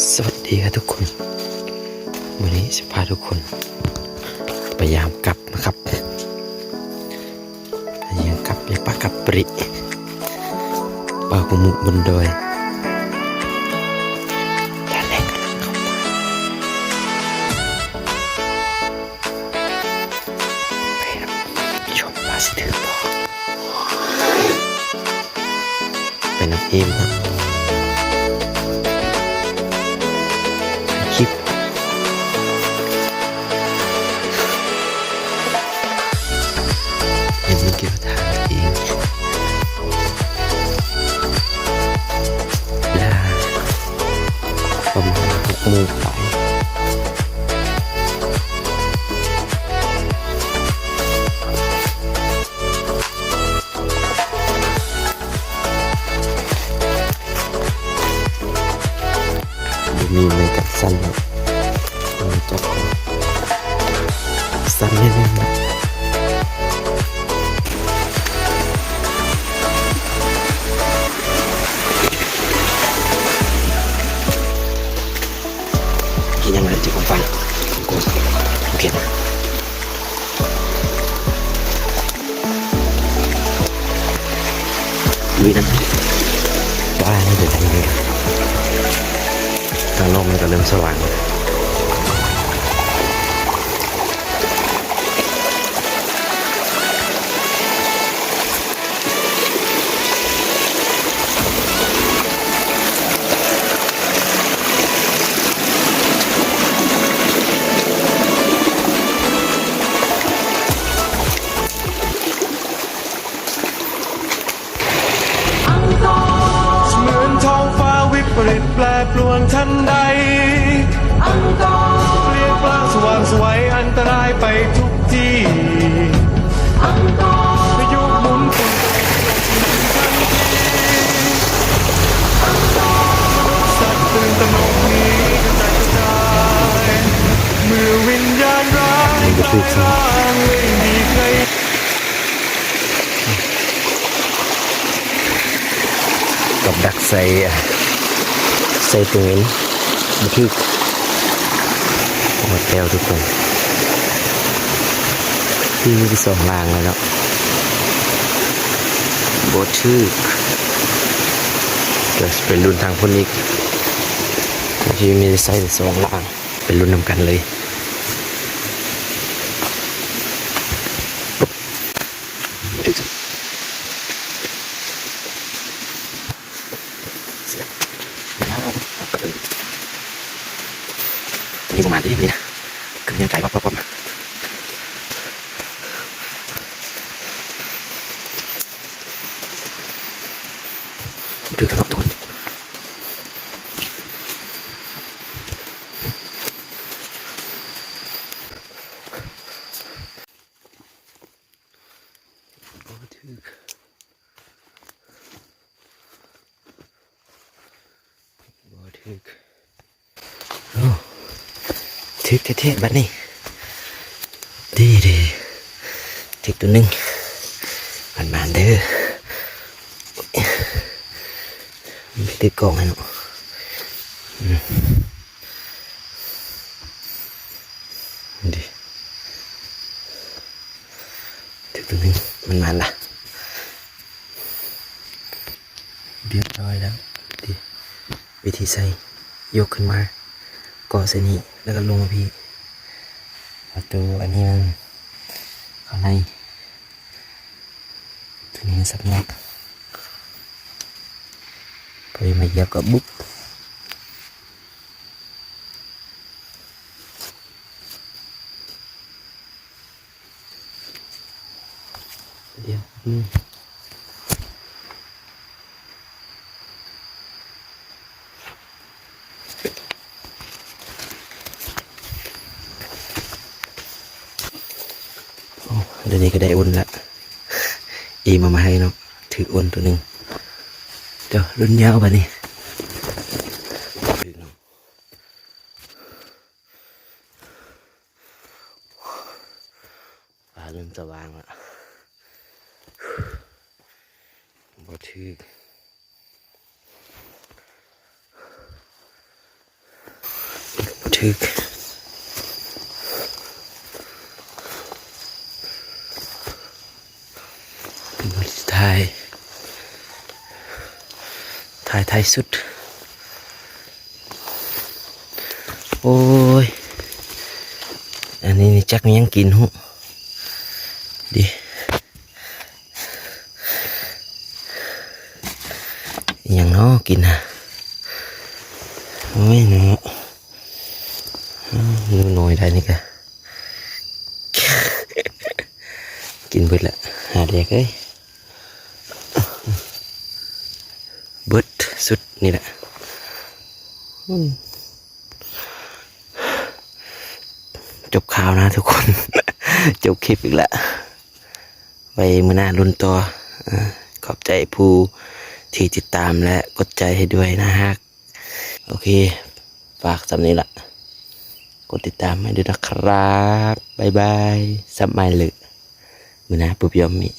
สวัสดีครับทุกคนวันนี้จะพาทุกคนพยายามกลับนะครับพยายามกลับไปปะกับปริปากุมุบนดอยทะเลกำลังเข้ามาไปรับชมมาสเตอร์บอลเป็นน้ำเอ็มครับคลิปยังไม่เกี่ยวทางเองเวลาประมาณ6 โมงไปมีไม่กัดสั้นจับสั้นแน่ๆนะกินยังไงจะของฟันกูโอเคนะลุยนะว่าไม่เดือดอะไรเลยทางโลกมันก็เริ่มสว่างเหมือนท้องฟ้าวิปริตแปรปรวนทันใดเปลี่ยนแปลงสว่างไสวอันตรายไปทุกที่พายุหมุนฝนสัตว์ตื่นตระหนกหนีกระจายเมื่อวิญญาณร้ายกลายร่างไม่มีใครกับดักใส่ตรงนี้บันทึกหมดแล้วทุกคนที่มี2 รางเลยเนาะบทชื่อจะเป็นรุ่นทางพนิกที่มีไซส์2 รางเป็นรุ่นนำกันเลยนี่ประมาณนี้นะคือยังใจป๊อปดูกันทุกคนทึกเท่ๆแบบนี้ดีทึกตัวหนึ่งบานเด้อไม่ตึกกล่องให้เนาะดีทึกตัวหนึ่งมันละเรียบร้อยแล้วดีวิธีใส่ยกขึ้นมาก่อเส้นนี้แล้วก็ลงมาพี่ประตูอันนี้มันข้างในตัวนี้สับงัดพอมาเหยียบก็บุ๊บเดี๋ยวเดี๋ยวนี้ก็ได้อุ่นละมาให้เนาะถืออุ่นตัวหนึ่งเดี๋ยวรุ่นยาวไปนี่เริ่มสว่างละบ่ถือ ถึกบริถ่ายสุดโอ้ยอันนี้นี่จักมียังกินหูดิยังเนาะกินฮะโอ้ยเนาะนูน้อยได้นี่กะ กินเบิดละหาเด็กเอ้ยเบิดสุดนี่แหละจบข่าวนะทุกคน จบคลิปอีกแล้วไว้มื้อหน้าลุ้นต่อขอบใจผู้ที่ติดตามและกดใจให้ด้วยนะฮะโอเคฝากสำนี้ละกดติดตามให้ด้วยนะครับบ๊ายบายสับไม่เลยมื้อหน้าปุ๊บยอมมี